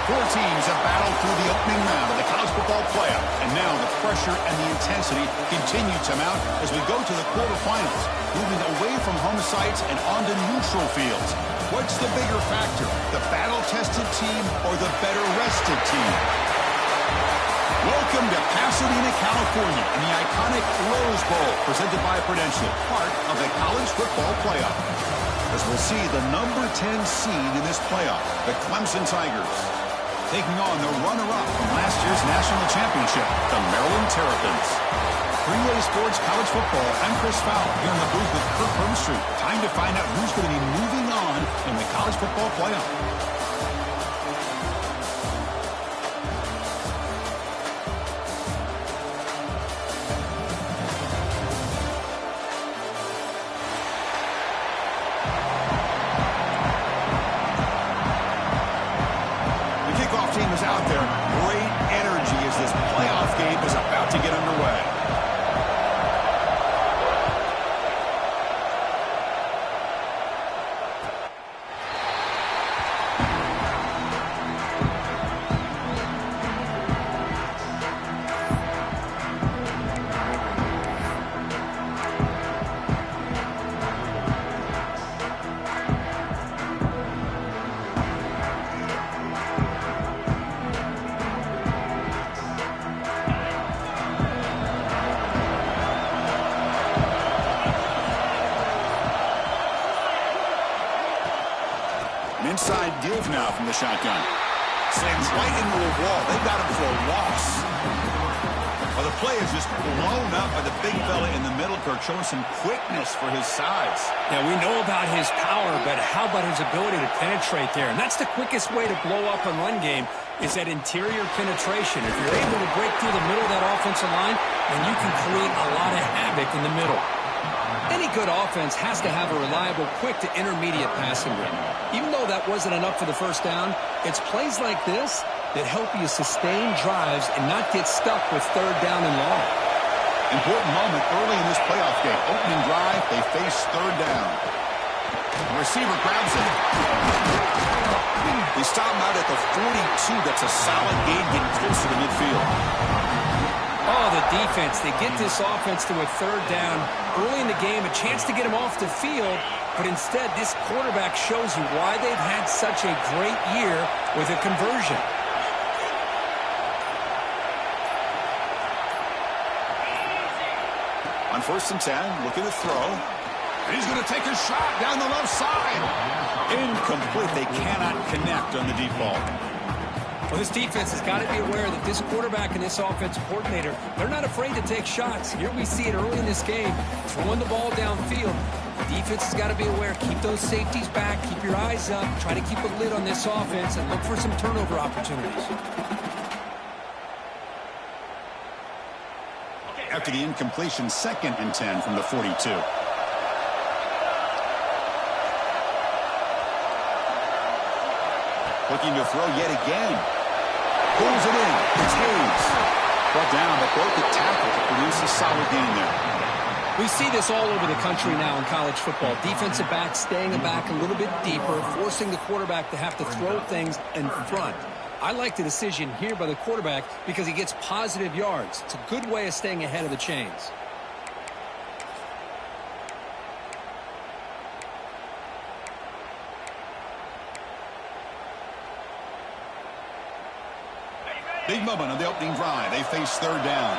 Four teams have battled through the opening round of the college football playoff, and now the pressure and the intensity continue to mount as we go to the quarterfinals, moving away from home sites and onto neutral fields. What's the bigger factor, the battle-tested team or the better-rested team? Welcome to Pasadena, California, in the iconic Rose Bowl, presented by Prudential, part of the college football playoff. As we'll see the number 10 seed in this playoff, the Clemson Tigers, taking on the runner-up from last year's national championship, the Maryland Terrapins. 3-Way Sports College Football, I'm Chris Fowler, here in the booth with Kirk Herbstreit. Time to find out who's going to be moving on in the college football playoff. Team is out there. Great energy as this playoff game is about to get underway. Inside give now from the shotgun. Slams right into a wall. They got him for a loss. Well, the play is just blown up by the big fella in the middle, Kirk, showing some quickness for his size. Yeah, we know about his power, but how about his ability to penetrate there? And that's the quickest way to blow up a run game, is that interior penetration. If you're able to break through the middle of that offensive line, then you can create a lot of havoc in the middle. Any good offense has to have a reliable, quick to intermediate passing game. Even though that wasn't enough for the first down, it's plays like this that help you sustain drives and not get stuck with third down and long. Important moment early in this playoff game. Opening drive, they face third down. The receiver grabs it. They stop him out at the 42. That's a solid gain, getting closer to midfield. Oh, the defense. They get this offense to a third down early in the game, a chance to get him off the field, but instead this quarterback shows you why they've had such a great year with a conversion. On 1st and 10, looking to throw. He's going to take a shot down the left side. Incomplete. They cannot connect on the deep ball. Well, this defense has got to be aware that this quarterback and this offensive coordinator, they're not afraid to take shots. Here we see it early in this game, throwing the ball downfield. The defense has got to be aware. Keep those safeties back. Keep your eyes up. Try to keep a lid on this offense and look for some turnover opportunities. After the incompletion, 2nd and 10 from the 42. Looking to throw yet again. Pulls it in. It's Hayes. Brought down, but broke the tackle to produce a solid gain there. We see this all over the country now in college football. Defensive backs staying back a little bit deeper, forcing the quarterback to have to throw things in front. I like the decision here by the quarterback because he gets positive yards. It's a good way of staying ahead of the chains. Big moment on the opening drive. They face third down.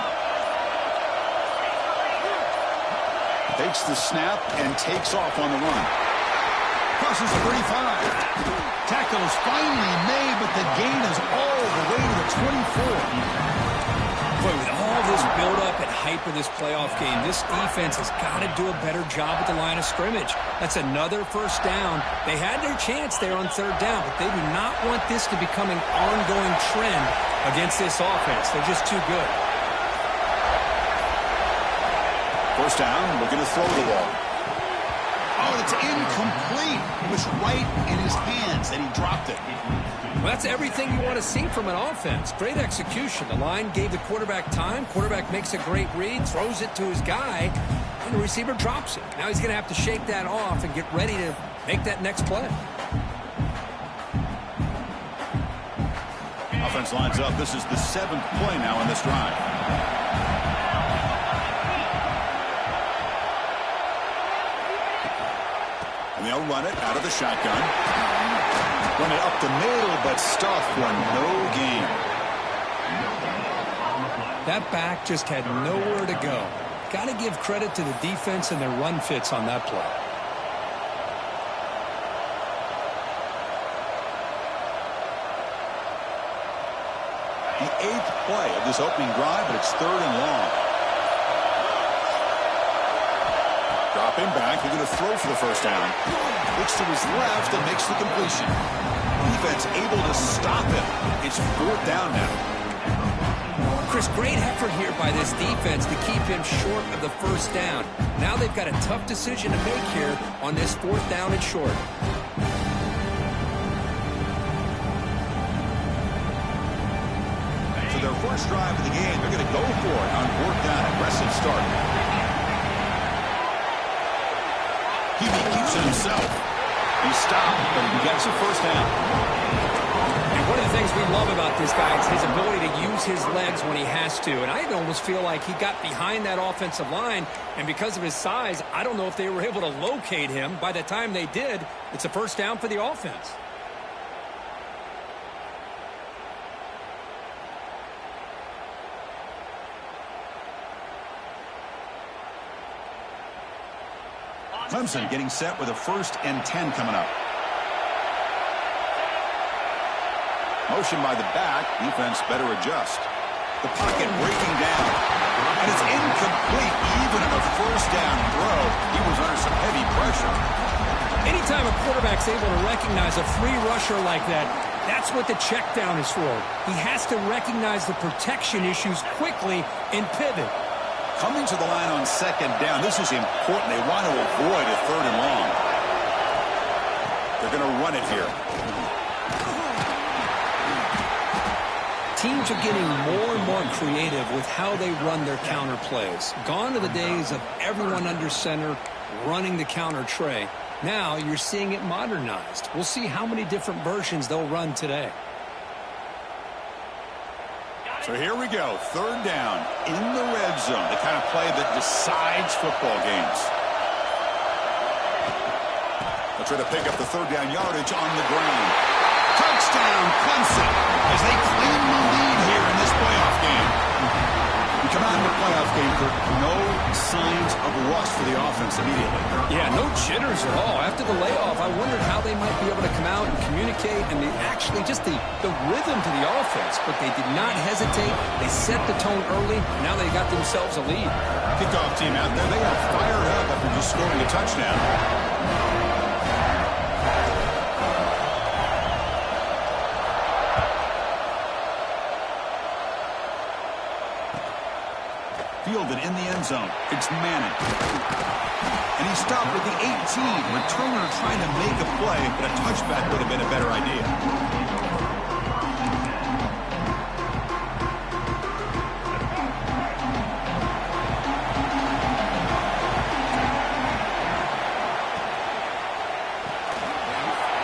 Takes the snap and takes off on the run. Crosses the 35. Tackle is finally made, but the gain is all the way to the 24. Boy, with all this build-up and hype of this playoff game, this defense has got to do a better job at the line of scrimmage. That's another first down. They had their chance there on third down, but they do not want this to become an ongoing trend against this offense. They're just too good. First down, looking to throw the ball. Oh, it's incomplete. It was right in his hands, and he dropped it. Well, that's everything you want to see from an offense. Great execution. The line gave the quarterback time. Quarterback makes a great read, throws it to his guy, and the receiver drops it. Now he's going to have to shake that off and get ready to make that next play. Offense lines up. This is the 7th play now in this drive. And they'll run it out of the shotgun. Run it up the middle, but stuffed for no gain. That back just had nowhere to go. Got to give credit to the defense and their run fits on that play. The 8th play of this opening drive, but it's 3rd and long. Dropping back, they're going to throw for the first down. Looks to his left and makes the completion. Defense able to stop him. It's 4th down now. Chris, great effort here by this defense to keep him short of the first down. Now they've got a tough decision to make here on this 4th down and short. So their first drive of the game, they're going to go for it on 4th down. Aggressive start. Hebe keeps it himself. He stopped, but he gets a first down. And one of the things we love about this guy is his ability to use his legs when he has to. And I almost feel like he got behind that offensive line, and because of his size, I don't know if they were able to locate him. By the time they did, it's a first down for the offense. Clemson getting set with a 1st and 10 coming up. Motion by the back. Defense better adjust. The pocket breaking down. And it's incomplete. Even on a first down throw, he was under some heavy pressure. Anytime a quarterback's able to recognize a free rusher like that, that's what the check down is for. He has to recognize the protection issues quickly and pivot. Coming to the line on 2nd down. This is important. They want to avoid a 3rd and long. They're going to run it here. Teams are getting more and more creative with how they run their counter plays. Gone are the days of everyone under center running the counter tray. Now you're seeing it modernized. We'll see how many different versions they'll run today. So here we go. 3rd down in the red zone. The kind of play that decides football games. They'll try to pick up the 3rd down yardage on the ground. Touchdown, Clemson, as they claim the lead here in this playoff game. We come out of the playoff game for no signs of rust for the offense immediately. Yeah, no jitters at all. After the layoff, I wondered how they might be able to come out and communicate and actually just the rhythm to the offense. But they did not hesitate. They set the tone early. Now they got themselves a lead. Kickoff team out there, they are fired up after just scoring a touchdown. Fielded in the end zone. It's Manning. And he stopped with the 18. Returner trying to make a play, but a touchback would have been a better idea.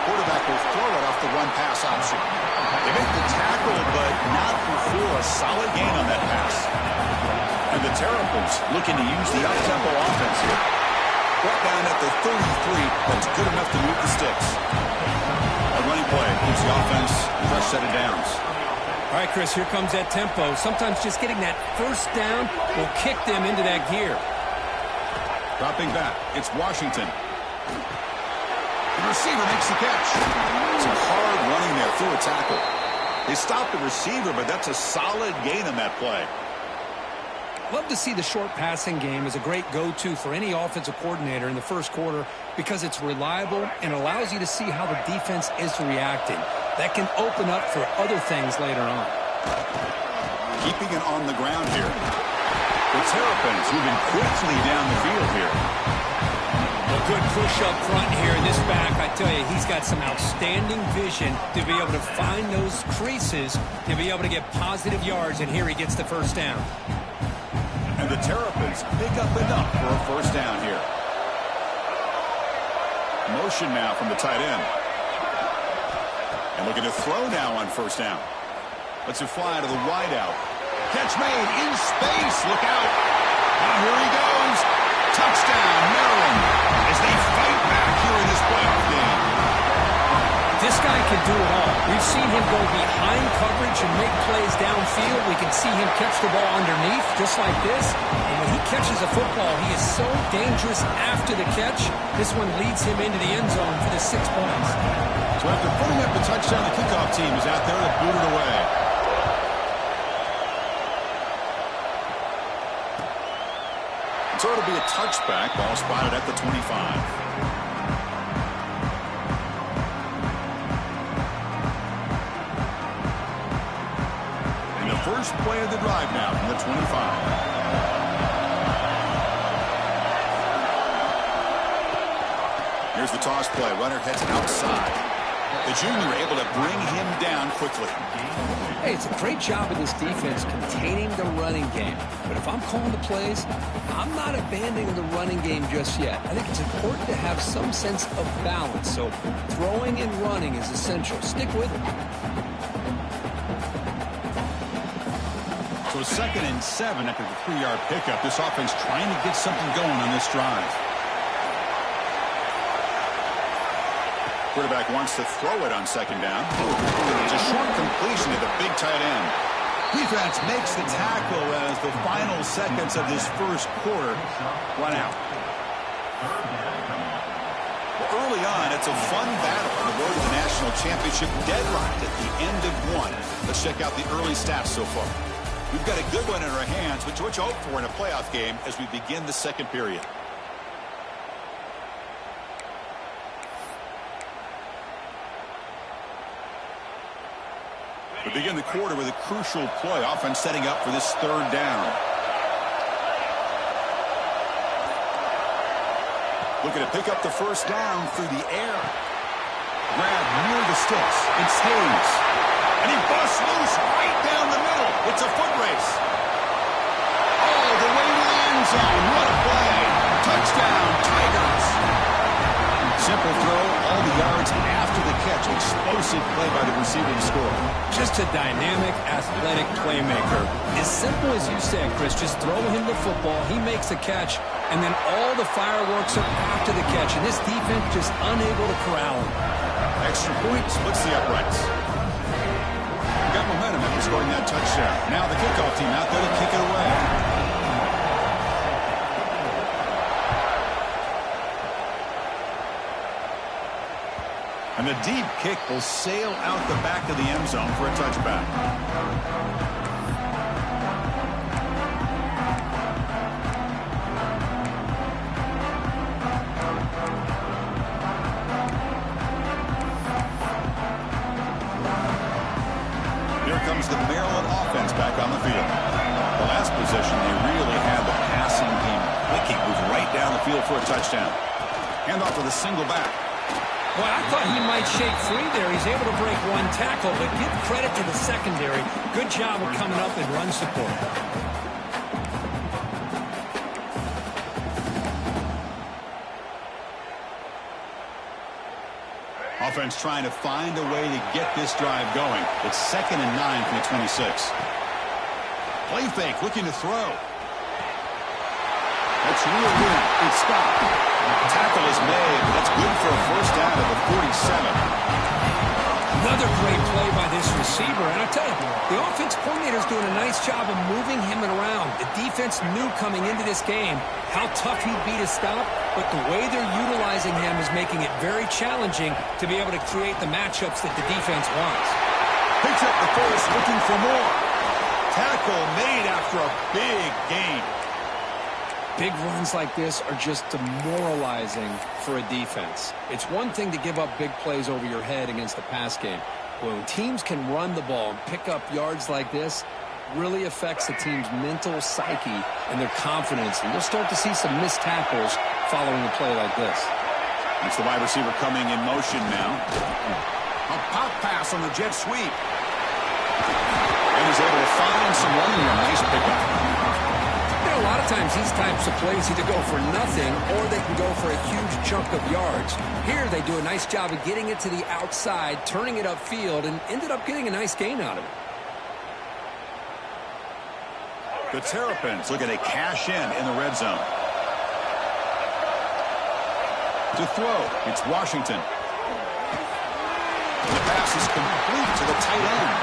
Quarterback will throw it off the run-pass option. They make the tackle, but not before a solid gain on that pass. And the Terrapins looking to use the up-tempo offense here. Brought down at the 33. That's good enough to move the sticks. A running play gives the offense a fresh set of downs. All right, Chris, here comes that tempo. Sometimes just getting that first down will kick them into that gear. Dropping back. It's Washington. The receiver makes the catch. Some hard running there through a tackle. They stopped the receiver, but that's a solid gain on that play. Love to see the short passing game as a great go-to for any offensive coordinator in the first quarter because it's reliable and allows you to see how the defense is reacting. That can open up for other things later on. Keeping it on the ground here. The Terrapins moving quickly down the field here. A good push up front here in this back. I tell you, he's got some outstanding vision to be able to find those creases, to be able to get positive yards, and here he gets the first down. And the Terrapins pick up enough for a first down here. Motion now from the tight end. And looking to throw now on first down. Let's it fly to the wideout. Catch made in space. Look out. Now here he goes. Touchdown, Maryland, as they fight back here in this playoff game. This guy can do it all. We've seen him go behind coverage and make plays downfield. We can see him catch the ball underneath, just like this. And when he catches a football, he is so dangerous after the catch. This one leads him into the end zone for the 6 points. So after putting up the touchdown, the kickoff team is out there to boot it away. So it'll be a touchback. Ball spotted at the 25. First play of the drive now from the 25. Here's the toss play. Runner heads outside. The junior able to bring him down quickly. Hey, it's a great job of this defense containing the running game. But if I'm calling the plays, I'm not abandoning the running game just yet. I think it's important to have some sense of balance. So throwing and running is essential. Stick with it. So 2nd and 7 after the 3-yard pickup. This offense trying to get something going on this drive. Quarterback wants to throw it on 2nd down. It's a short completion to the big tight end. Defense makes the tackle as the final seconds of this first quarter run out. Well, early on, it's a fun battle on the road to the national championship, deadlocked at the end of one. Let's check out the early stats so far. We've got a good one in our hands, which what you hope for in a playoff game as we begin the second period. We begin the quarter with a crucial play, offense setting up for this 3rd down. Looking to pick up the first down through the air. Grab near the sticks. It stays. And he busts loose right down the middle. It's a foot race. All the way to the end zone. What a play. Touchdown, Tigers. Simple throw, all the yards after the catch. Explosive play by the receiver to score. Just a dynamic, athletic playmaker. As simple as you said, Chris, just throw him the football. He makes a catch, and then all the fireworks are after the catch. And this defense just unable to corral him. Extra point splits the uprights. Got momentum after scoring that touchdown. Now the kickoff team out there to kick it away. And the deep kick will sail out the back of the end zone for a touchback. The Maryland offense back on the field. The last possession, they really had the passing game clicking. Moved right down the field for a touchdown. Handoff with a single back. Well, I thought he might shake free there. He's able to break one tackle, but give credit to the secondary. Good job of coming up and run support. Offense trying to find a way to get this drive going. It's 2nd and 9 from the 26. Play fake, looking to throw. That's real good. It's stopped. Tackle is made. That's good for a first down at the 47. Another great play by this receiver. And I tell you, the offense coordinator is doing a nice job of moving him around. The defense knew coming into this game how tough he'd be to stop, but the way they're utilizing him is making it very challenging to be able to create the matchups that the defense wants. Picks up the first, looking for more. Tackle made after a big gain. Big runs like this are just demoralizing for a defense. It's one thing to give up big plays over your head against the pass game. When teams can run the ball and pick up yards like this, really affects the team's mental psyche and their confidence. And you'll start to see some missed tackles following a play like this. It's the wide receiver coming in motion now. A pop pass on the jet sweep. And he's able to find some running room. Nice pickup. A lot of times these types of plays either go for nothing or they can go for a huge chunk of yards. Here they do a nice job of getting it to the outside, turning it upfield, and ended up getting a nice gain out of it. The Terrapins looking to cash in the red zone. To throw, it's Washington. The pass is complete to the tight end.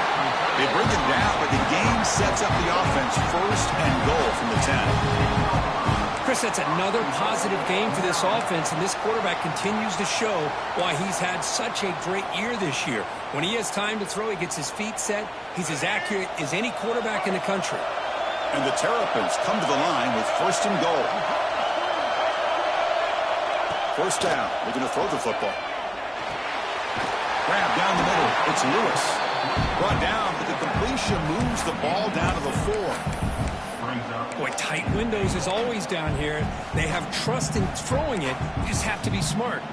They bring it down, but the game sets up the offense first and goal from the 10. Chris, that's another positive game for this offense, and this quarterback continues to show why he's had such a great year this year. When he has time to throw, he gets his feet set. He's as accurate as any quarterback in the country. And the Terrapins come to the line with first and goal. First down, looking to throw the football. Grab down the middle, it's Lewis. Brought down, but the completion moves the ball down to the 4. Boy, tight windows is always down here. They have trust in throwing it. You just have to be smart.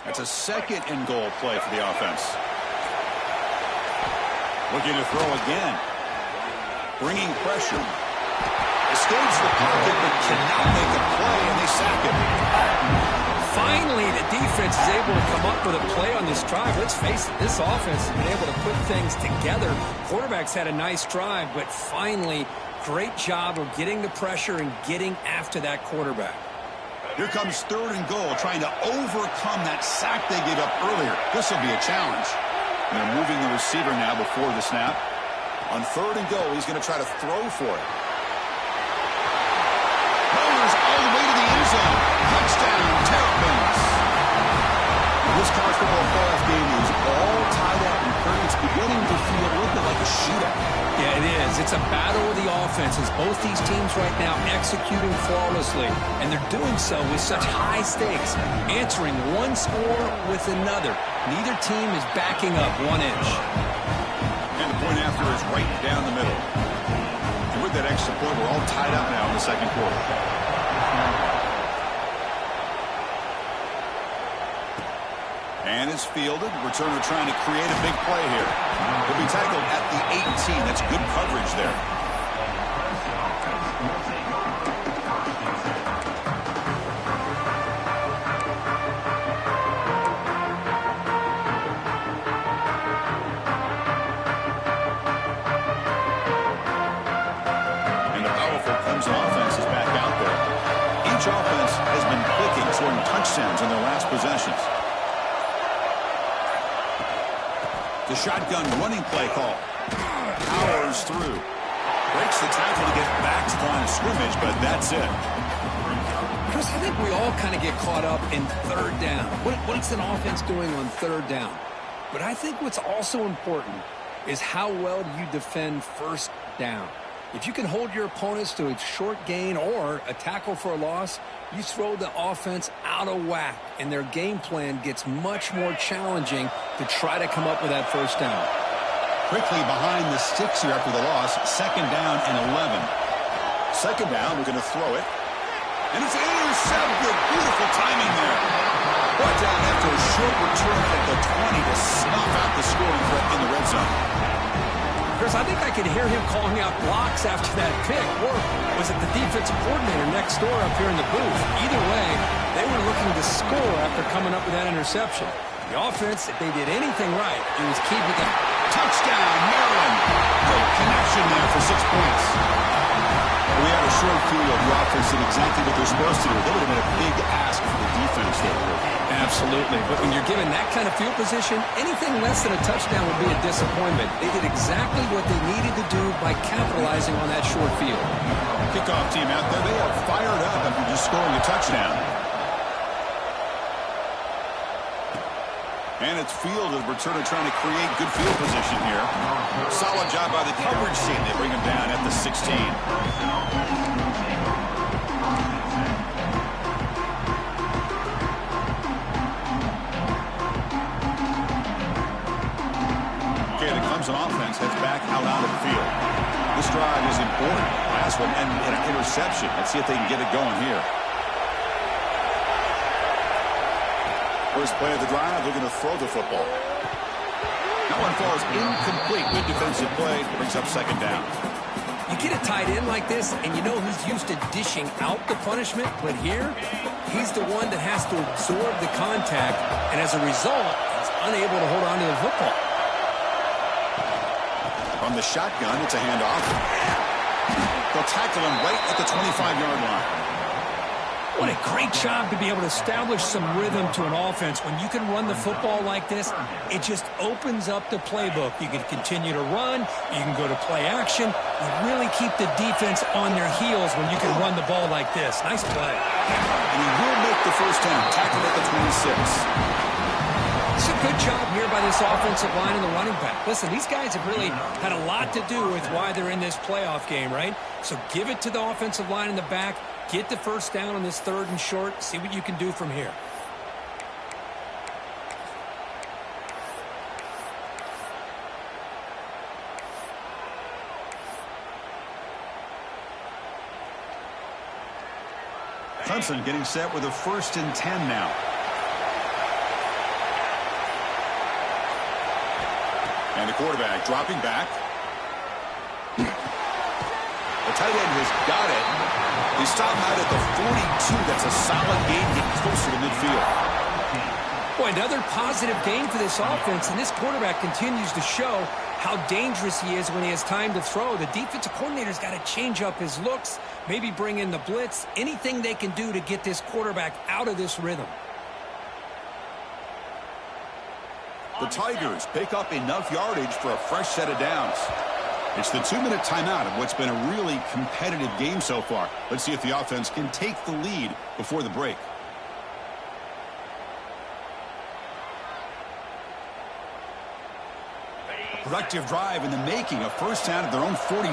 That's a second and goal play for the offense. Looking to throw again. Bringing pressure. Escapes the pocket but cannot make a play, and they sack it. Finally, the defense is able to come up with a play on this drive. Let's face it, this offense has been able to put things together. Quarterback's had a nice drive, but finally, great job of getting the pressure and getting after that quarterback. Here comes third and goal, trying to overcome that sack they gave up earlier. This will be a challenge. And they're moving the receiver now before the snap. On third and goal, he's going to try to throw for it. Motors all the way to the end zone. Touchdown, Terrapins. This college football playoff game is all tied up, and it's beginning to feel a little bit like a shootout. Yeah, it is. It's a battle of the offenses. Both these teams right now executing flawlessly, and they're doing so with such high stakes, answering one score with another. Neither team is backing up 1 inch. And the point after is right down the middle. And with that extra point, we're all tied up now in the second quarter. And it's fielded. Returner trying to create a big play here. He'll be tackled at the 18. That's good coverage there. And the powerful Clemson offense is back out there. Each offense has been clicking, scoring touchdowns in their last possessions. The shotgun running play call. Powers through. Breaks the tackle to get back to the line of scrimmage, but that's it. Chris, I think we all kind of get caught up in third down. What's an offense doing on third down? But I think what's also important is how well do you defend first down. If you can hold your opponents to a short gain or a tackle for a loss, you throw the offense out of whack, and their game plan gets much more challenging to try to come up with that first down. Quickly behind the sticks here after the loss. Second down and 11. Second down, we're going to throw it. And it's intercepted. Beautiful timing there. Brought down after a short return at the 20 to snuff out the scoring threat in the red zone. Chris, I think I could hear him calling out blocks after that pick. Or was it the defensive coordinator next door up here in the booth? Either way, they were looking to score after coming up with that interception. The offense, if they did anything right, it was keeping it. Touchdown, Maryland. Great connection there for 6 points. We had a short field. The offense did exactly what they're supposed to do. That would have been a big ask for the defense there. Absolutely. But when you're given that kind of field position, anything less than a touchdown would be a disappointment. They did exactly what they needed to do by capitalizing on that short field. Kickoff team out there. They are fired up after just scoring a touchdown. And it's fielded. Returner trying to create good field position here. Solid job by the coverage team. They bring him down at the 16. Okay, the Clemson offense heads back out onto the field. This drive is important. Last one and an interception. Let's see if they can get it going here. First play of the drive, looking to throw the football. That one falls incomplete. Good defensive play. Brings up second down. You get a tight end like this, and you know he's used to dishing out the punishment, but here, he's the one that has to absorb the contact, and as a result, he's unable to hold on to the football. From the shotgun, it's a handoff. They'll tackle him right at the 25-yard line. What a great job to be able to establish some rhythm to an offense. When you can run the football like this, it just opens up the playbook. You can continue to run. You can go to play action. You really keep the defense on their heels when you can run the ball like this. Nice play. And he will make the first down. Tackled at the 26. It's a good job here by this offensive line and the running back. Listen, these guys have really had a lot to do with why they're in this playoff game, right? So give it to the offensive line in the back. Get the first down on this 3rd and short. See what you can do from here. Clemson getting set with a 1st and 10 now. And the quarterback dropping back. The tight end has got it. He stopped out at the 42. That's a solid gain, getting closer to midfield. Boy, another positive gain for this offense, and this quarterback continues to show how dangerous he is when he has time to throw. The defensive coordinator's got to change up his looks, maybe bring in the blitz, anything they can do to get this quarterback out of this rhythm. The Tigers pick up enough yardage for a fresh set of downs. It's the 2-minute timeout of what's been a really competitive game so far. Let's see if the offense can take the lead before the break. Productive drive in the making, a first down at their own 42.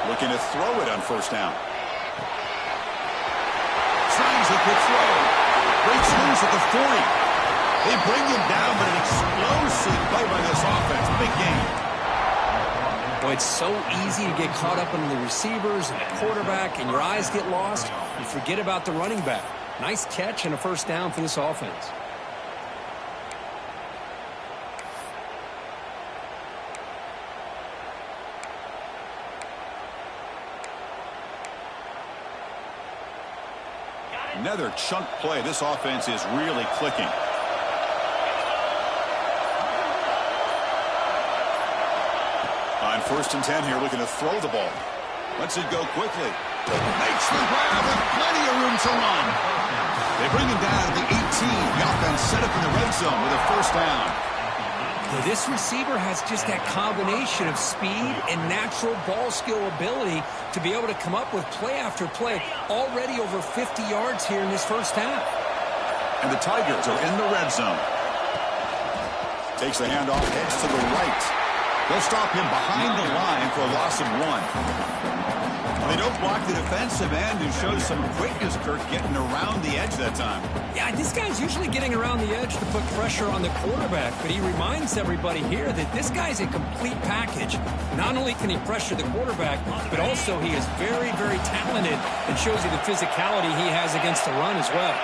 Looking to throw it on first down. Tries a quick throw. Breaks loose at the 40. They bring him down, but an explosive play by this offense. Big game. Boy, it's so easy to get caught up in the receivers and the quarterback, and your eyes get lost. You forget about the running back. Nice catch and a first down for this offense. Another chunk play. This offense is really clicking. On 1st and 10 here, looking to throw the ball. Lets it go quickly. Makes the grab with plenty of room to run. They bring him down at the 18. The offense set up in the red zone with a first down. This receiver has just that combination of speed and natural ball skill ability to be able to come up with play after play. Already over 50 yards here in this first half. And the Tigers are in the red zone. Takes the handoff, heads to the right. They'll stop him behind the line for a loss of 1. They don't block the defensive end, who shows some quickness, Kirk, getting around the edge that time. Yeah, this guy's usually getting around the edge to put pressure on the quarterback, but he reminds everybody here that this guy's a complete package. Not only can he pressure the quarterback, but also he is very, very talented and shows you the physicality he has against the run as well.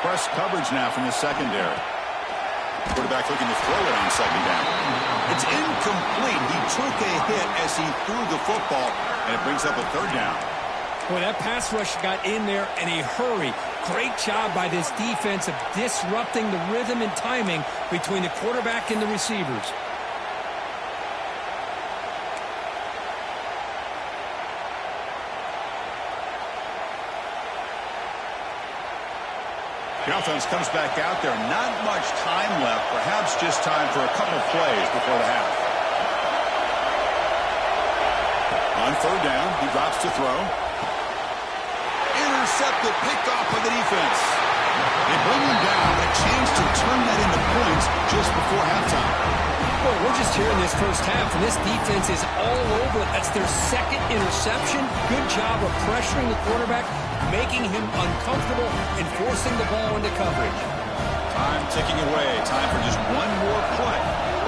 Press coverage now from the secondary. Quarterback looking to throw it on second down. It's incomplete. He took a hit as he threw the football, and it brings up a third down. Boy, that pass rush got in there in a hurry. Great job by this defense of disrupting the rhythm and timing between the quarterback and the receivers. The offense comes back out there. Not much time left. Perhaps just time for a couple plays before the half. On third down, he drops to throw. Intercepted, picked off by the defense. They bring him down. A chance to turn that into points just before halftime. Boy, we're just here in this first half, and this defense is all over it. That's their second interception. Good job of pressuring the quarterback, making him uncomfortable, and forcing the ball into coverage. Time ticking away. Time for just one more play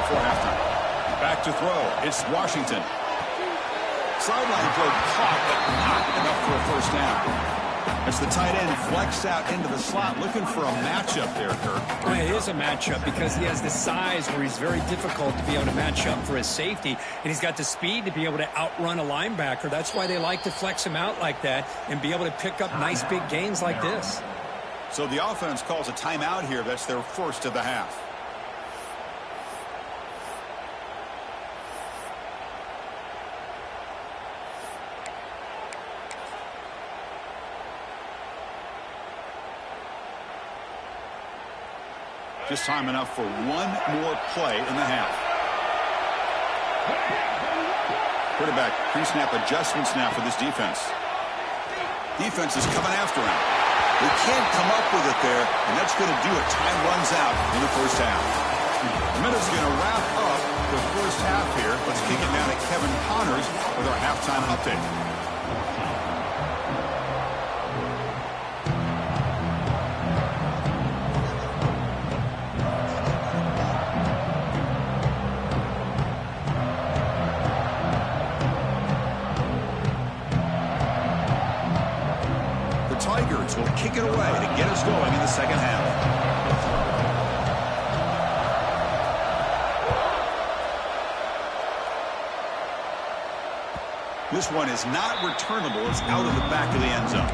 before halftime. Back to throw. It's Washington. Sideline throw caught, but not enough for a first down. As the tight end flexed out into the slot, looking for a matchup there, Kirk. Well, it is a matchup because he has the size where he's very difficult to be able to match up for his safety, and he's got the speed to be able to outrun a linebacker. That's why they like to flex him out like that and be able to pick up nice big gains like this. So the offense calls a timeout here. That's their first of the half. Just time enough for one more play in the half. Quarterback pre-snap adjustments now for this defense. Defense is coming after him. They can't come up with it there, and that's going to do it. Time runs out in the first half. The minute's going to wrap up the first half here. Let's kick it down to Kevin Connors with our halftime update. Tigers will kick it away to get us going in the second half. This one is not returnable. It's out of the back of the end zone.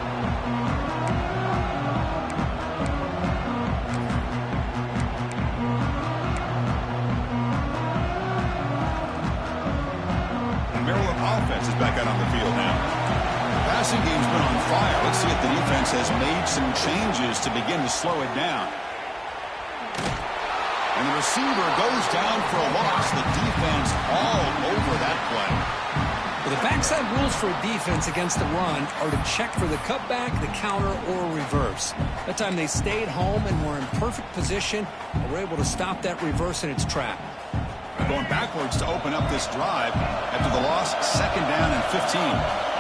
The Maryland offense is back out on the field now. Passing game's been on fire. Let's see if the defense has made some changes to begin to slow it down. And the receiver goes down for a loss. The defense all over that play. Well, the backside rules for a defense against the run are to check for the cutback, the counter, or reverse. That time they stayed home and were in perfect position and were able to stop that reverse in its track. Going backwards to open up this drive after the loss, second down and 15.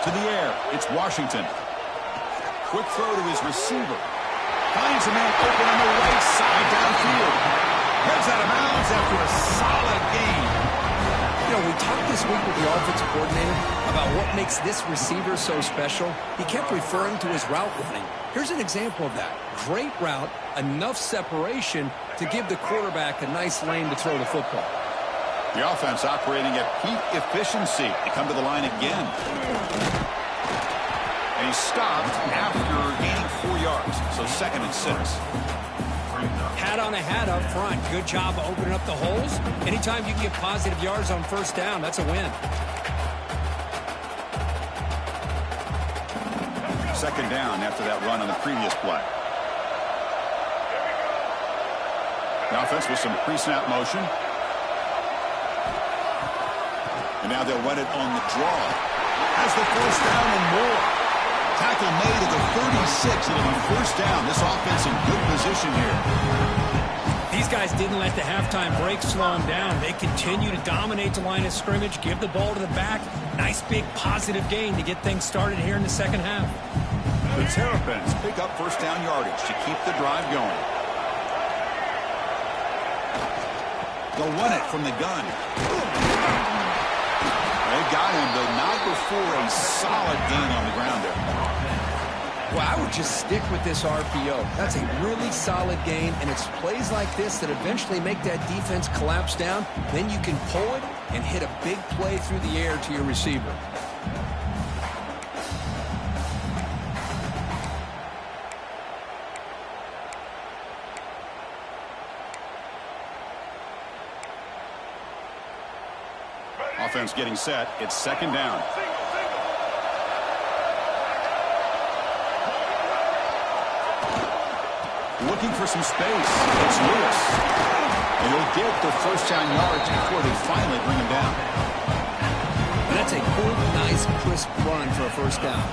To the air, it's Washington. Quick throw to his receiver. Finds a man open on the right side downfield. Heads out of bounds after a solid gain. You know, we talked this week with the offensive coordinator about what makes this receiver so special. He kept referring to his route running. Here's an example of that. Great route, enough separation to give the quarterback a nice lane to throw the football. The offense operating at peak efficiency. They come to the line again. And he stopped after gaining 4 yards. So 2nd and 6. Hat on a hat up front. Good job of opening up the holes. Anytime you can get positive yards on first down, that's a win. 2nd down after that run on the previous play. The offense with some pre-snap motion. And now they'll run it on the draw. Has the first down and more. Tackle made at the 36. It'll be first down. This offense in good position here. These guys didn't let the halftime break slow them down. They continue to dominate the line of scrimmage, give the ball to the back. Nice big positive gain to get things started here in the second half. The Terrapins pick up first down yardage to keep the drive going. They'll run it from the gun. They got him, but not before a solid gain on the ground there. Well, I would just stick with this RPO. That's a really solid gain, and it's plays like this that eventually make that defense collapse down. Then you can pull it and hit a big play through the air to your receiver. Offense getting set. It's 2nd down. Looking for some space. It's Lewis. And he'll get the first down yards before they finally bring him down. And That's a cool, nice, crisp run for a first down.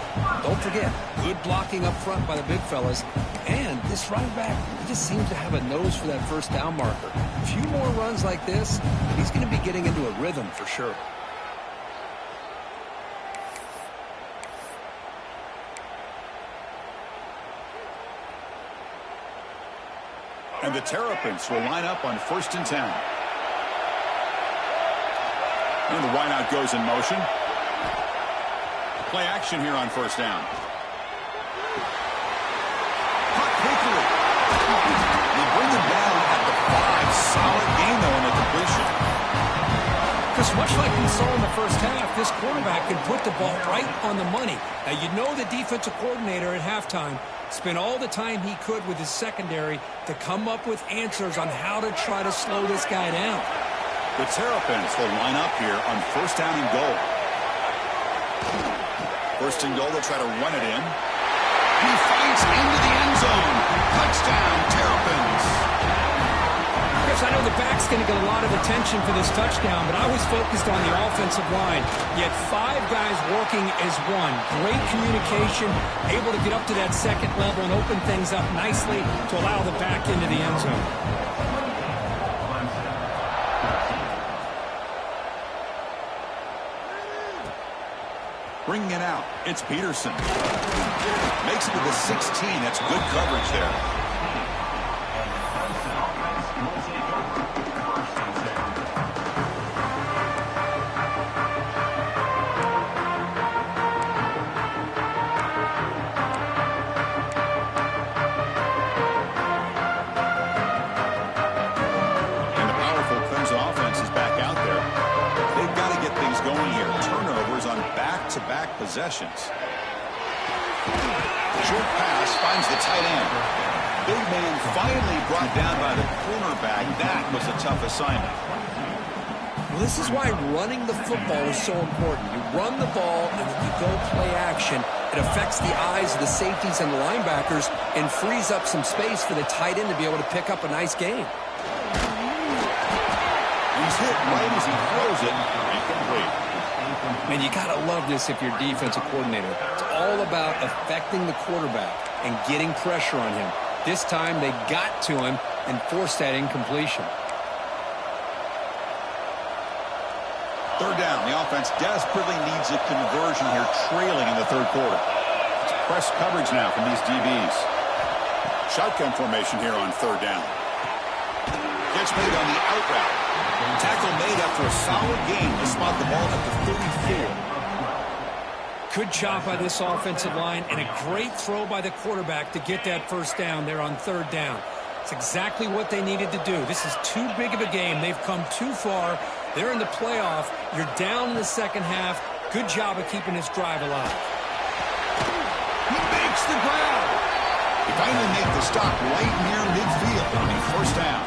Don't forget, good blocking up front by the big fellas. And this running back, he just seems to have a nose for that first down marker. A few more runs like this, he's going to be getting into a rhythm for sure. And the Terrapins will line up on 1st and 10. And the wideout goes in motion. Play action here on 1st down. Caught quickly. They bring him down at the 5. Solid game, though, on the completion. Chris, much like we saw in the first half, this quarterback can put the ball right on the money. Now, you know the defensive coordinator at halftime spent all the time he could with his secondary to come up with answers on how to try to slow this guy down. The Terrapins will line up here on 1st down and goal. 1st and goal, they'll try to run it in. He fights into the end zone. Touchdown, Terrapins. Chris, I know the back's going to get a lot of attention for this touchdown, but I was focused on the offensive line. Yet 5 guys working as one. Great communication, able to get up to that second level and open things up nicely to allow the back into the end zone. Bringing it out, it's Peterson. Makes it to the 16. That's good coverage there. And the powerful Clemson offense is back out there. They've got to get things going here. Turnovers on back-to-back possessions. Short pass finds the tight end. Big man finally brought down by the cornerback. That was a tough assignment. Well, this is why running the football is so important. You run the ball and then you go play action. It affects the eyes of the safeties and the linebackers and frees up some space for the tight end to be able to pick up a nice game. He's hit right as he throws it. Incomplete. Man, you got to love this if you're defensive coordinator. It's all about affecting the quarterback and getting pressure on him. This time they got to him and forced that incompletion. 3rd down. The offense desperately needs a conversion here, trailing in the 3rd quarter. It's press coverage now from these DBs. Shotgun formation here on 3rd down. Catch made on the out route. Tackle made after a solid game to spot the ball at the 34. Good job by this offensive line and a great throw by the quarterback to get that first down there on 3rd down. It's exactly what they needed to do. This is too big of a game. They've come too far. They're in the playoff. You're down in the second half. Good job of keeping this drive alive. He makes the grab. He finally made the stop right near midfield on the 1st down.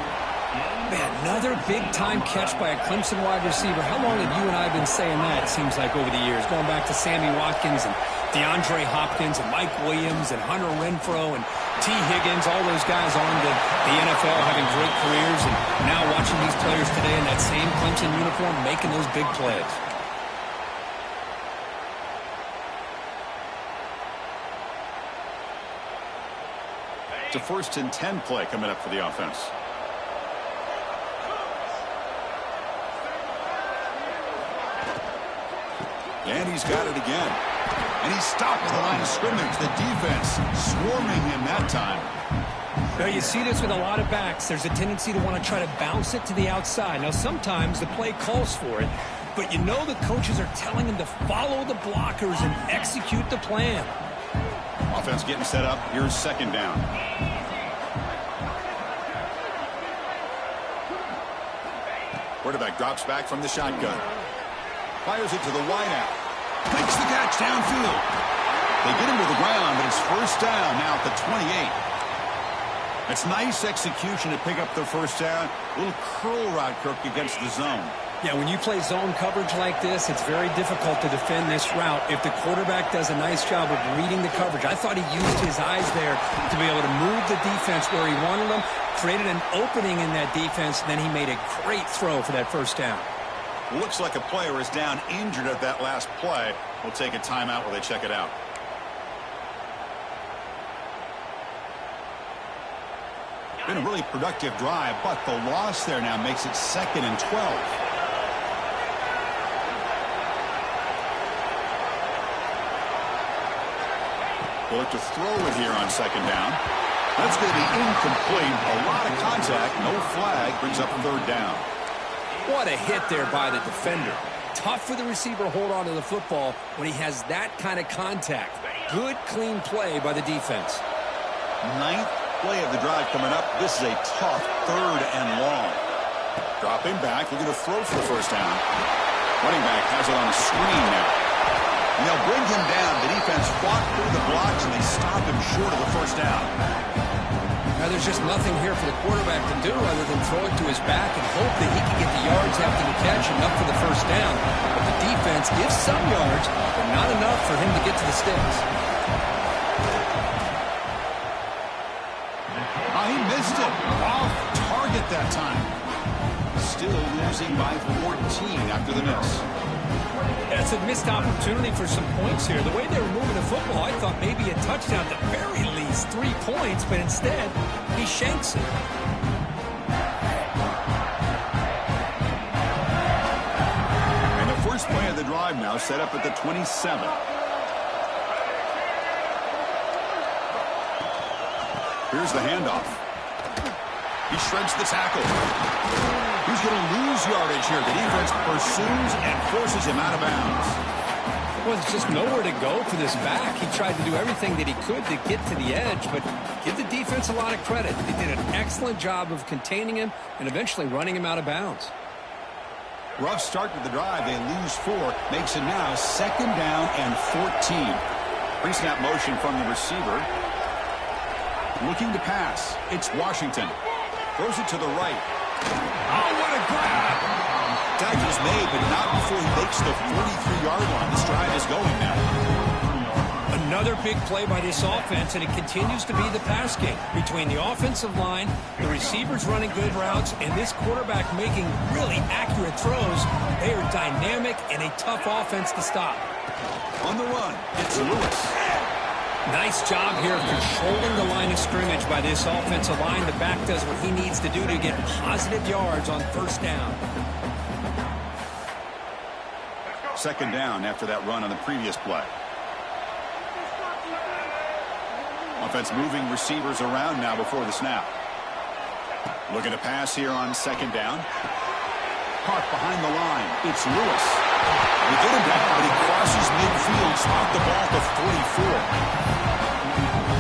Man, another big-time catch by a Clemson wide receiver. How long have you and I been saying that, it seems like, over the years? Going back to Sammy Watkins and DeAndre Hopkins and Mike Williams and Hunter Renfrow and T. Higgins, all those guys on to the NFL having great careers, and now watching these players today in that same Clemson uniform making those big plays. It's a 1st and 10 play coming up for the offense. And he's got it again. And he's stopped at the line of scrimmage. The defense swarming him that time. Now, you see this with a lot of backs. There's a tendency to want to try to bounce it to the outside. Now, sometimes the play calls for it, but you know the coaches are telling him to follow the blockers and execute the plan. Offense getting set up. Here's 2nd down. Quarterback drops back from the shotgun. Fires it to the wideout. Makes the catch downfield. They get him to the ground, but it's 1st down now at the 28. It's nice execution to pick up the 1st down. A little curl route, Kirk, against the zone. Yeah, when you play zone coverage like this, it's very difficult to defend this route if the quarterback does a nice job of reading the coverage. I thought he used his eyes there to be able to move the defense where he wanted them, created an opening in that defense, and then he made a great throw for that 1st down. Looks like a player is down injured at that last play. We'll take a timeout while they check it out. Been a really productive drive, but the loss there now makes it 2nd and 12. They'll look to throw it here on 2nd down. That's going to be incomplete. A lot of contact. No flag. Brings up 3rd down. What a hit there by the defender. Tough for the receiver to hold on to the football when he has that kind of contact. Good, clean play by the defense. 9th play of the drive coming up. This is a tough 3rd and long. Dropping back. Looking to throw for the 1st down. Running back has it on a screen now. And they'll bring him down. The defense fought through the blocks, and they stop him short of the 1st down. Now, there's just nothing here for the quarterback to do other than throw it to his back and hope that he can get the yards after the catch enough for the 1st down. But the defense gives some yards, but not enough for him to get to the sticks. He missed it. Off target that time. Still losing by 14 after the miss. That's a missed opportunity for some points here. The way they were moving the football, I thought maybe a touchdown at the very least, 3 points, but instead, he shanks it. And the first play of the drive now set up at the 27. Here's the handoff. He shreds the tackle. He's going to lose yardage here. The defense pursues and forces him out of bounds. Well, there's just nowhere to go for this back. He tried to do everything that he could to get to the edge, but give the defense a lot of credit. They did an excellent job of containing him and eventually running him out of bounds. Rough start to the drive. They lose 4. Makes it now 2nd down and 14. Pre-snap motion from the receiver. Looking to pass. It's Washington. Throws it to the right. Oh, what a grab! Tackle is made, but not before he makes the 43-yard line. This drive is going now. Another big play by this offense, and it continues to be the pass game. Between the offensive line, the receivers running good routes, and this quarterback making really accurate throws, they are dynamic and a tough offense to stop. On the run, it's Lewis. Nice job here of controlling the line of scrimmage by this offensive line. The back does what he needs to do to get positive yards on 1st down. 2nd down after that run on the previous play. Offense moving receivers around now before the snap. Looking to pass here on 2nd down. Park behind the line. It's Lewis. We get him down, but he crosses midfield, stopped the ball to 44.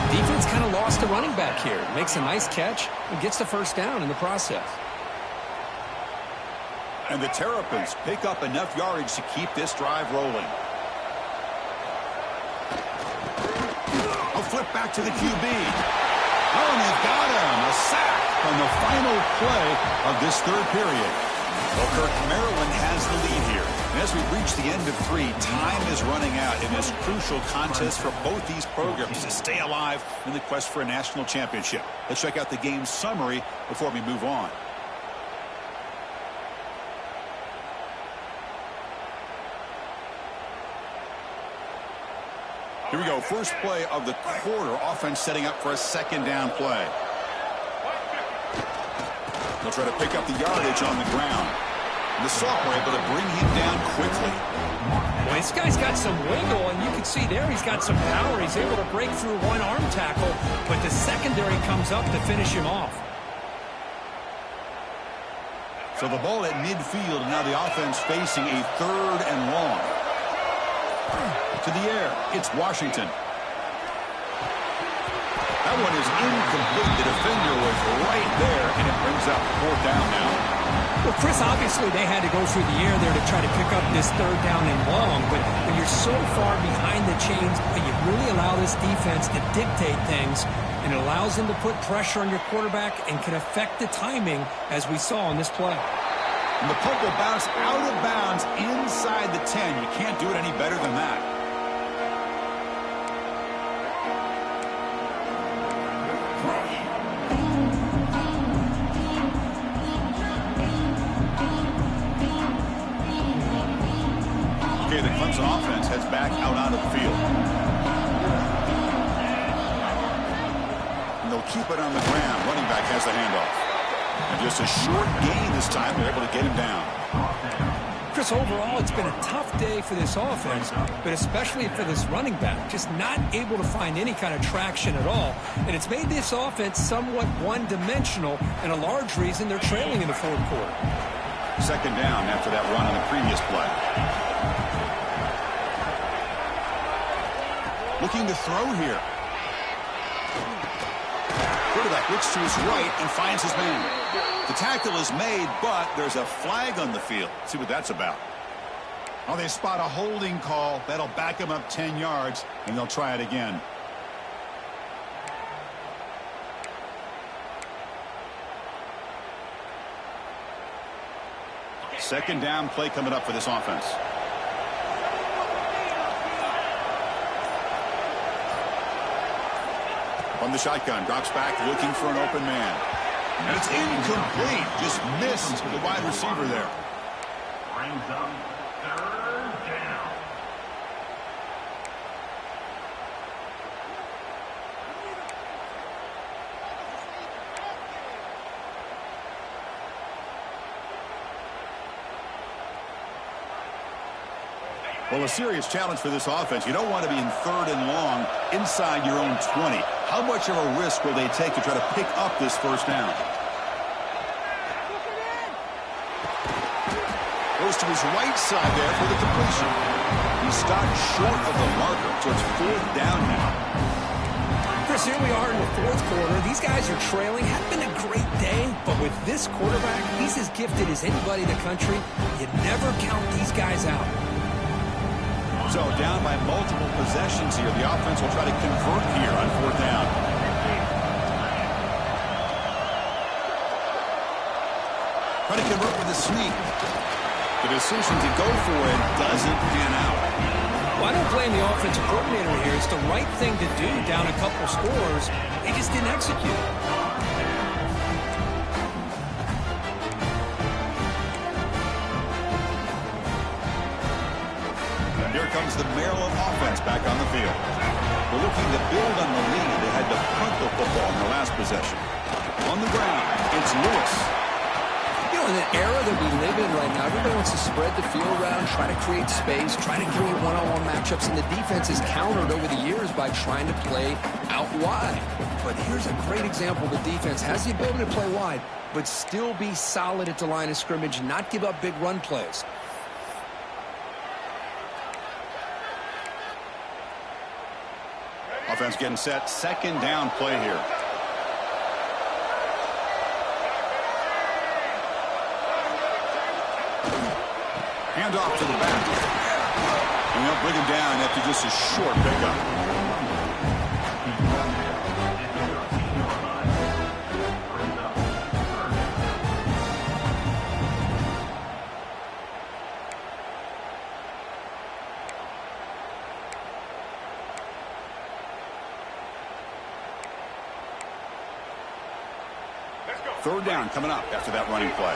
Defense kind of lost a running back here. Makes a nice catch and gets the 1st down in the process. And the Terrapins pick up enough yardage to keep this drive rolling. A flip back to the QB. Oh, and they've got him. A sack on the final play of this 3rd period. Well, Kirk, Maryland has the lead here. And as we reach the end of 3, time is running out in this crucial contest for both these programs to stay alive in the quest for a national championship. Let's check out the game summary before we move on. Here we go. First play of the quarter. Offense setting up for a 2nd down play. They'll try to pick up the yardage on the ground. The sophomore able to bring him down quickly. Well, this guy's got some wiggle, and you can see there he's got some power. He's able to break through one arm tackle, but the secondary comes up to finish him off. So the ball at midfield, and now the offense facing a 3rd and long. To the air, it's Washington. That one is incomplete. The defender was right there, and it brings up 4th down now. Well, Chris, obviously they had to go through the air there to try to pick up this 3rd down and long, but when you're so far behind the chains, you really allow this defense to dictate things, and it allows them to put pressure on your quarterback and can affect the timing, as we saw on this play. And the puck will bounce out of bounds inside the 10. You can't do it any better than that. Clemson offense heads back out onto the field. And they'll keep it on the ground. Running back has the handoff. And just a short gain this time. They're able to get him down. Chris, overall, it's been a tough day for this offense, but especially for this running back. Just not able to find any kind of traction at all. And it's made this offense somewhat one-dimensional, and a large reason they're trailing in the fourth quarter. Second down after that run on the previous play. Looking to throw here. Quarterback looks to his right and finds his man. The tackle is made, but there's a flag on the field. Let's see what that's about. Oh, they spot a holding call. That'll back him up 10 yards, and they'll try it again. Second down play coming up for this offense. From the shotgun, drops back, looking for an open man. And it's incomplete. Just missed the wide receiver there. Brings up third down. Well, a serious challenge for this offense. You don't want to be in third and long inside your own 20. How much of a risk will they take to try to pick up this first down? Goes to his right side there for the completion. He stopped short of the marker, so it's fourth down now. Chris, here we are in the fourth quarter. These guys are trailing. Had been a great day, but with this quarterback, he's as gifted as anybody in the country. You never count these guys out. So down by multiple possessions here. The offense will try to convert here on fourth down. Try to convert with a sneak. The decision to go for it doesn't pan out. Well, I don't blame the offensive coordinator here. It's the right thing to do down a couple scores. They just didn't execute. Here comes the Maryland offense back on the field. They're looking to build on the lead. They had to punt the football in their last possession. On the ground, it's Lewis. You know, in the era that we live in right now, everybody wants to spread the field around, try to create space, try to create one-on-one matchups, and the defense is countered over the years by trying to play out wide. But here's a great example. The defense has the ability to play wide, but still be solid at the line of scrimmage, not give up big run plays. Offense getting set. Second down play here. Hand off to the back. And they'll bring him down after just a short pickup. Third down coming up after that running play.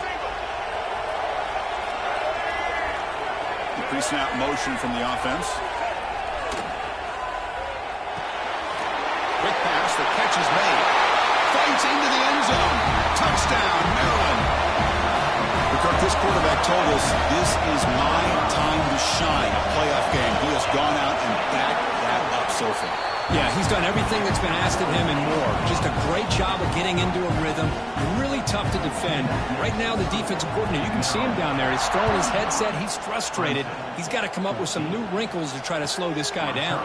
The pre-snap motion from the offense. Quick pass, the catch is made. Fights into the end zone. Touchdown, Maryland. Because this quarterback told us this is my time to shine. A playoff game. He has gone out and backed that up so far. Yeah, he's done everything that's been asked of him and more. Just a great job of getting into a rhythm. Really tough to defend. Right now, the defensive coordinator, you can see him down there. He's throwing his headset. He's frustrated. He's got to come up with some new wrinkles to try to slow this guy down.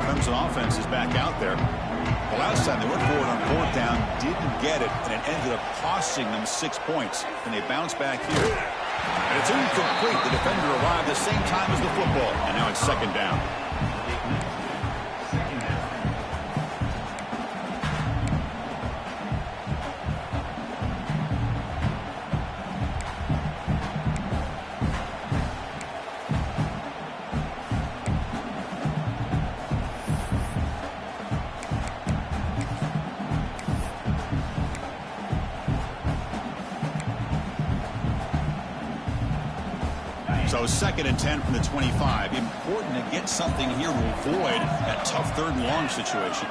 Clemson offense is back out there. The last time they went forward on fourth down, didn't get it, and it ended up costing them 6 points. And they bounce back here. And it's incomplete. The defender arrived the same time as the football, and now it's second down. So 2nd and 10 from the 25. Important to get something here to avoid that tough 3rd and long situation.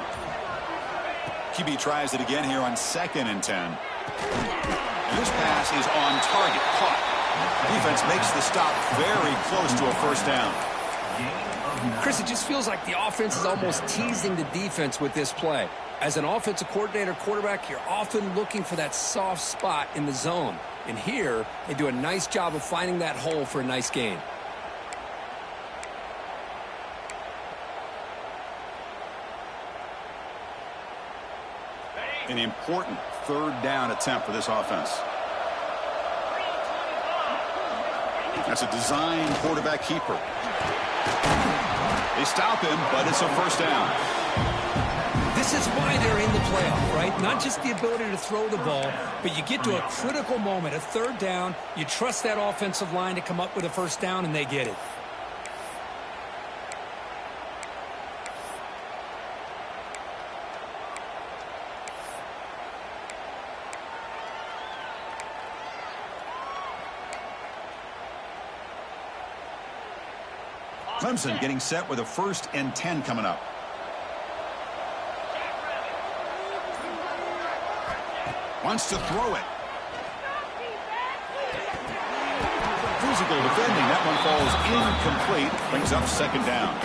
QB tries it again here on 2nd and 10. And this pass is on target. Caught. Defense makes the stop very close to a 1st down. Chris, it just feels like the offense is almost teasing the defense with this play. As an offensive coordinator, quarterback, you're often looking for that soft spot in the zone. And here, they do a nice job of finding that hole for a nice gain. An important 3rd down attempt for this offense. That's a design quarterback keeper. They stop him, but it's a 1st down. This is why they're in the playoff, right? Not just the ability to throw the ball, but you get to a critical moment, a 3rd down. You trust that offensive line to come up with a 1st down, and they get it. Clemson getting set with a 1st and 10 coming up. Wants to throw it. Physical defending. That one falls incomplete. Brings up 2nd down.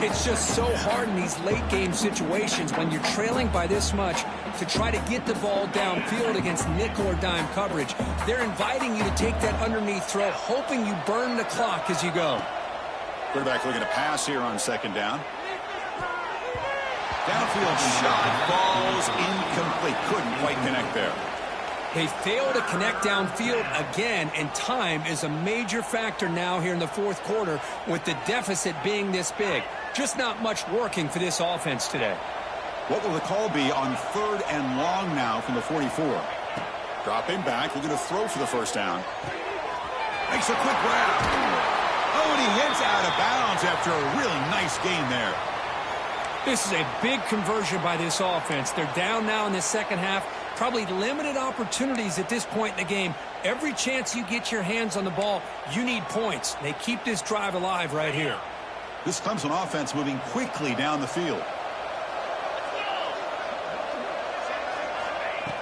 It's just so hard in these late game situations when you're trailing by this much to try to get the ball downfield against nickel or dime coverage. They're inviting you to take that underneath throw, hoping you burn the clock as you go. Quarterback looking to pass here on 2nd down. Downfield shot falls incomplete. Couldn't quite connect there. They fail to connect downfield again, and time is a major factor now here in the 4th quarter with the deficit being this big. Just not much working for this offense today. What will the call be on 3rd and long now from the 44? Dropping back, looking to throw for the 1st down. Makes a quick grab. Oh, and he hits out of bounds after a really nice gain there. This is a big conversion by this offense. They're down now in the 2nd half. Probably limited opportunities at this point in the game. Every chance you get your hands on the ball, you need points. They keep this drive alive right here. This Clemson offense moving quickly down the field.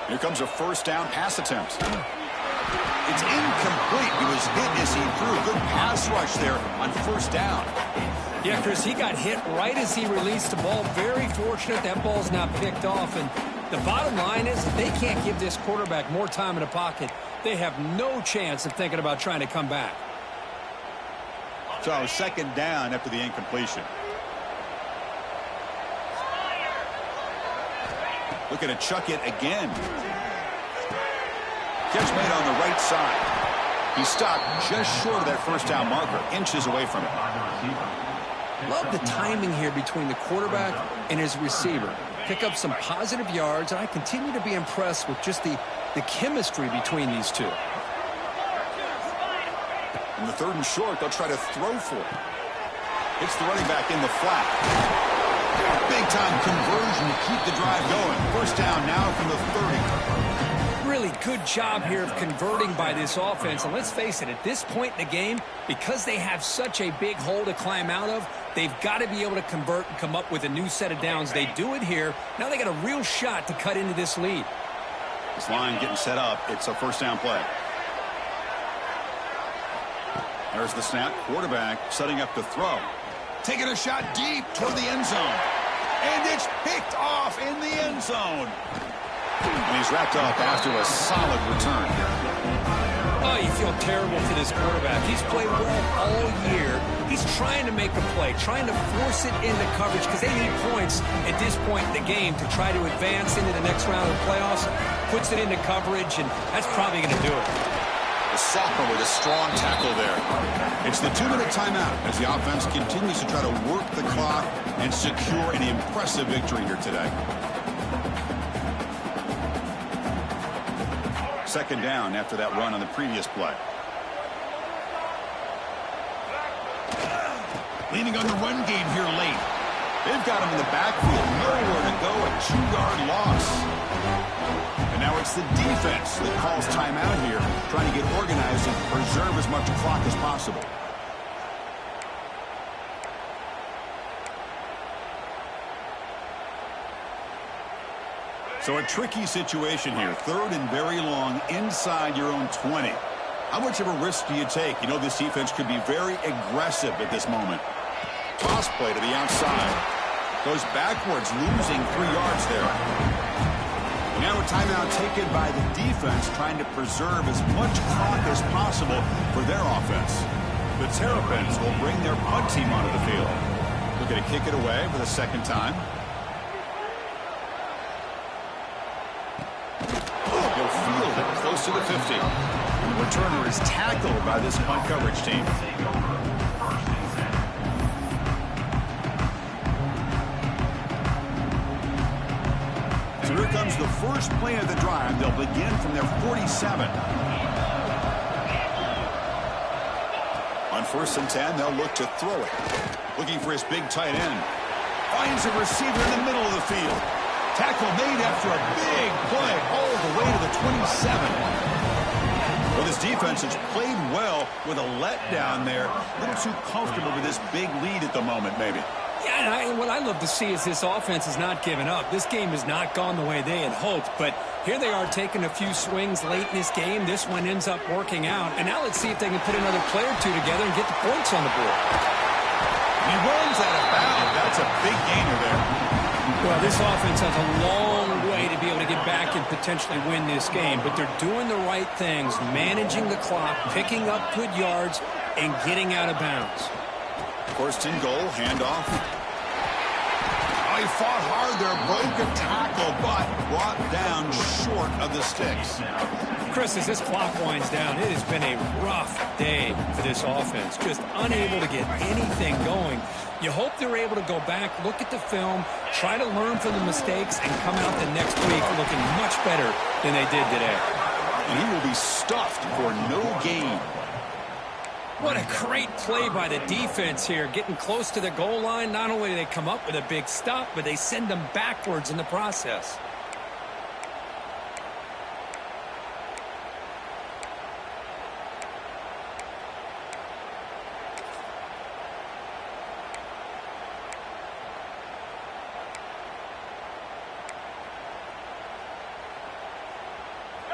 Here comes a 1st down pass attempt. It's incomplete. He was hit as he threw a good pass rush there on 1st down. Yeah, Chris, he got hit right as he released the ball. Very fortunate that ball's not picked off. And the bottom line is they can't give this quarterback more time in the pocket. They have no chance of thinking about trying to come back. So 2nd down after the incompletion. Looking to chuck it again. Catch made on the right side. He stopped just short of that 1st down marker, inches away from it. Love the timing here between the quarterback and his receiver. Pick up some positive yards, and I continue to be impressed with just the chemistry between these two. In the 3rd and short, they'll try to throw for it. Hits the running back in the flat. Big-time conversion to keep the drive going. 1st down now from the 30. Really good job here of converting by this offense. And let's face it, at this point in the game, because they have such a big hole to climb out of, they've got to be able to convert and come up with a new set of downs. They do it here. Now they got a real shot to cut into this lead. This line getting set up. It's a 1st down play. There's the snap. Quarterback setting up to throw. Taking a shot deep toward the end zone. And it's picked off in the end zone. And he's wrapped up after a solid return. Oh, you feel terrible for this quarterback. He's played well all year. He's trying to make a play, trying to force it into coverage because they need points at this point in the game to try to advance into the next round of the playoffs. Puts it into coverage, and that's probably going to do it. The sophomore with a strong tackle there. It's the 2-minute timeout as the offense continues to try to work the clock and secure an impressive victory here today. 2nd down after that run on the previous play. Leaning on the run game here late. They've got him in the backfield. Nowhere to go. A 2-yard loss. And now it's the defense that calls timeout here, trying to get organized and preserve as much clock as possible. So a tricky situation here. 3rd and very long inside your own 20. How much of a risk do you take? You know this defense could be very aggressive at this moment. Toss play to the outside. Goes backwards, losing 3 yards there. Now a timeout taken by the defense, trying to preserve as much clock as possible for their offense. The Terrapins will bring their punt team onto the field. Looking to kick it away for the 2nd time. He'll field it close to the 50. The returner is tackled by this punt coverage team. So here comes the first play of the drive. They'll begin from their 47. On 1st and 10, they'll look to throw it. Looking for his big tight end. Finds a receiver in the middle of the field. Tackle made after a big play all the way to the 27. Well, this defense has played well with a letdown there. A little too comfortable with this big lead at the moment, maybe. Yeah, and what I love to see is this offense is not giving up. This game has not gone the way they had hoped, but here they are taking a few swings late in this game. This one ends up working out, and now let's see if they can put another play or 2 together and get the points on the board. He runs out of bounds. That's a big gainer there. Well, this offense has a long way to be able to get back and potentially win this game, but they're doing the right things, managing the clock, picking up good yards, and getting out of bounds. 1st and goal, handoff. Oh, he fought hard there, broke a tackle, but brought down short of the sticks. Chris, as this clock winds down, it has been a rough day for this offense. Just unable to get anything going. You hope they're able to go back, look at the film, try to learn from the mistakes, and come out the next week looking much better than they did today. And he will be stuffed for no gain. What a great play by the defense here. Getting close to the goal line, not only do they come up with a big stop, but they send them backwards in the process.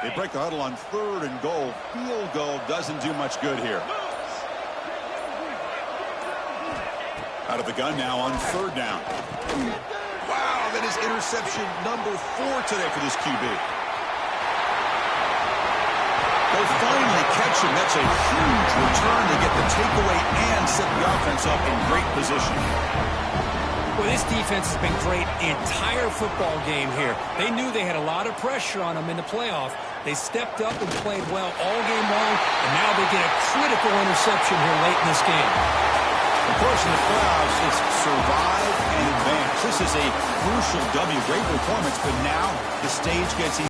They break the huddle on 3rd and goal. Field goal doesn't do much good here. Out of the gun now on 3rd down. Wow, that is interception number 4 today for this QB. They'll finally catch him. That's a huge return to get the takeaway and set the offense up in great position. Well, this defense has been great the entire football game here. They knew they had a lot of pressure on them in the playoff. They stepped up and played well all game long, and now they get a critical interception here late in this game. Of course, in the playoffs, it's survive and advance. This is a crucial W. Great performance, but now the stage gets